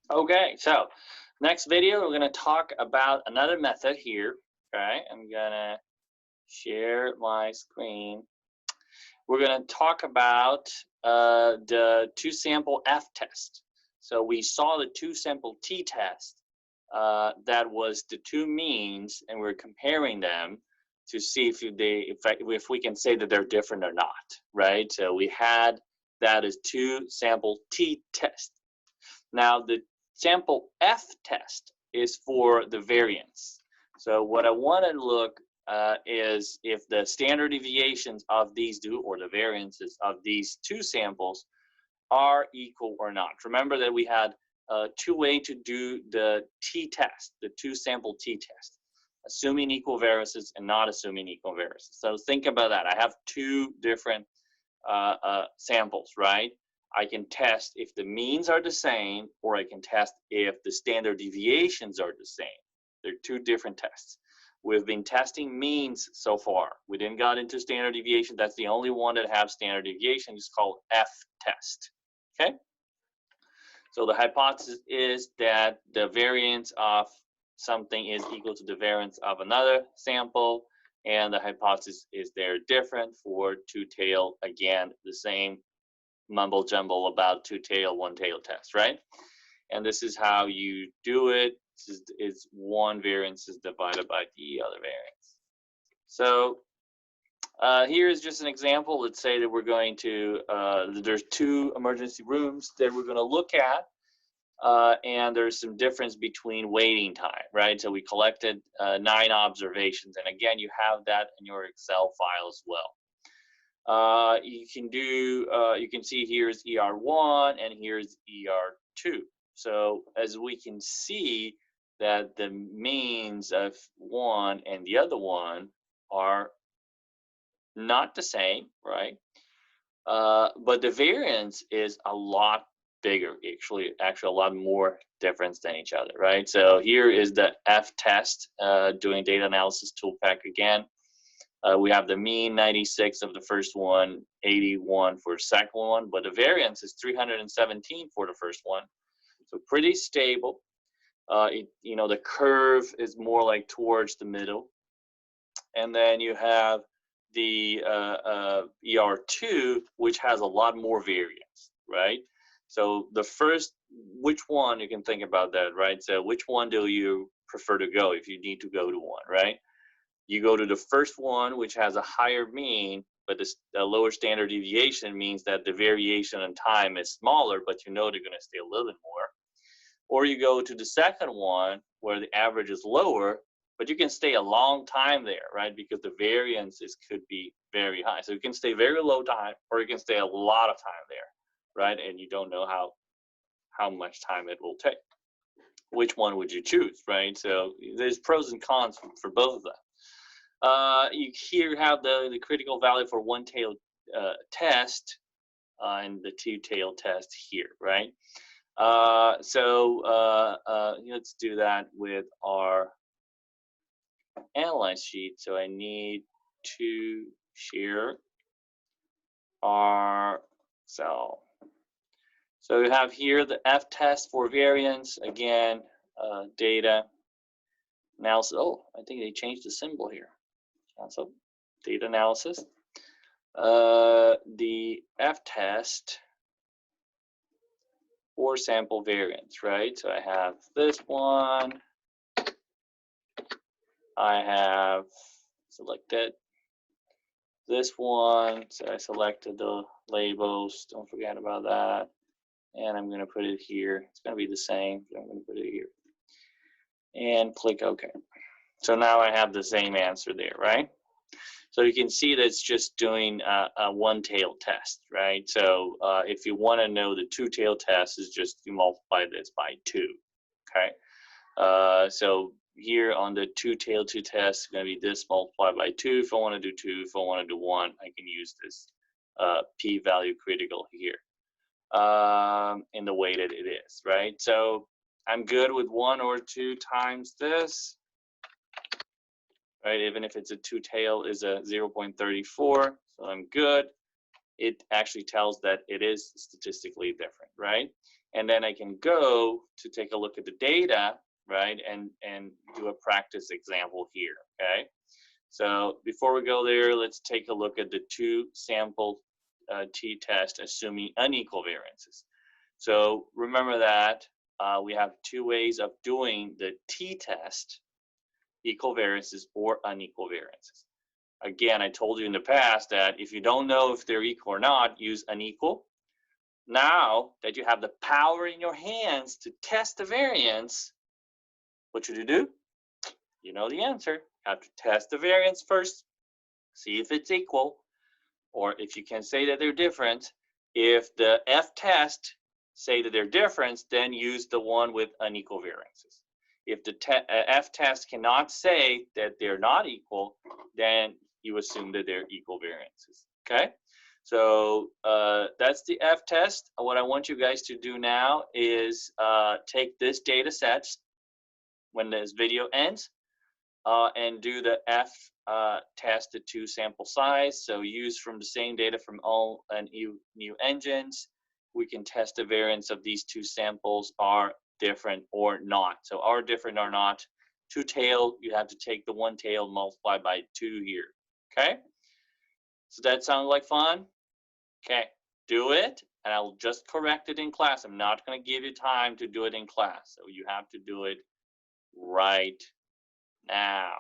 Okay, so next video we're gonna talk about another method here. Okay, I'm gonna share my screen. We're gonna talk about the two sample F test. So we saw the two sample T test. That was the two means, and we're comparing them to see if we can say that they're different or not, right? So we had that as two sample T test. Now the sample F test is for the variance. So what I want to look is if the standard deviations of these two, or the variances of these two samples, are equal or not. Remember that we had two ways to do the t-test, the two sample t-test, assuming equal variances and not assuming equal variances. So think about that. I have two different samples, right? I can test if the means are the same, or I can test if the standard deviations are the same. They're two different tests. We've been testing means so far. We didn't got into standard deviation. That's the only one that have standard deviation. It's called F test. Okay? So the hypothesis is that the variance of something is equal to the variance of another sample, and the hypothesis is they're different for two-tail. Again, the same mumble jumble about two-tail, one-tail test, right? And this is how you do it. It's one variance is divided by the other variance. So here is just an example. Let's say that we're going to, there's two emergency rooms that we're going to look at, and there's some difference between waiting time, right? So we collected 9 observations, and again, you have that in your Excel file as well. You can see here's ER1 and here's ER2. So as we can see that the means of one and the other one are not the same, right? But the variance is a lot bigger, actually a lot more difference than each other, right? So here is the F test doing data analysis tool pack again. We have the mean 96 of the first one, 81 for the second one, but the variance is 317 for the first one. So pretty stable. The curve is more like towards the middle. And then you have the ER2, which has a lot more variance, right? So the first, which one, you can think about that, right? So which one do you prefer to go if you need to go to one, right? You go to the first one, which has a higher mean, but the lower standard deviation means that the variation in time is smaller, but you know they're going to stay a little bit more. Or you go to the second one, where the average is lower, but you can stay a long time there, right? Because the variances could be very high. So you can stay very low time, or you can stay a lot of time there, right? And you don't know how much time it will take. Which one would you choose, right? So there's pros and cons for both of them. You here have the critical value for one-tail test and the two-tail test here, right? Let's do that with our analyze sheet. So I need to share our cell. So we have here the F test for variance, again, data analysis. Oh, I think they changed the symbol here. So data analysis. The F test for sample variance, right? So I have this one. I have selected this one. So I selected the labels. Don't forget about that. And I'm going to put it here. It's going to be the same, but I'm going to put it here. And click OK. So now I have the same answer there, right? So you can see that it's just doing a one-tail test, right? So if you want to know the two-tail test, is just you multiply this by 2, okay? So here on the two-tail test, it's going to be this multiplied by 2. If I want to do 2, if I want to do 1, I can use this p-value critical here in the way that it is, right? So I'm good with 1 or 2 times this. Right, even if it's a two-tail is a 0.34, so I'm good. It actually tells that it is statistically different, right? and then I can go to take a look at the data, right, and do a practice example here, okay? So before we go there, let's take a look at the two sample t-test assuming unequal variances. So remember that we have two ways of doing the t-test, equal variances or unequal variances. Again, I told you in the past that if you don't know if they're equal or not, use unequal. Now that you have the power in your hands to test the variance, what should you do? You know the answer. You have to test the variance first, see if it's equal, or if you can say that they're different. If the f-test say that they're different, then use the one with unequal variances. If the f-test cannot say that they're not equal, then you assume that they're equal variances, okay? So that's the f-test. What I want you guys to do now is take this data set when this video ends and do the f-test to two sample size. So use from the same data from all new engines. We can test the variance of these two samples are different or not. So are different or not. Two tail, you have to take the one tail multiplied by 2 here. Okay? So that sounds like fun? Okay, do it, and I'll just correct it in class. I'm not going to give you time to do it in class. So you have to do it right now.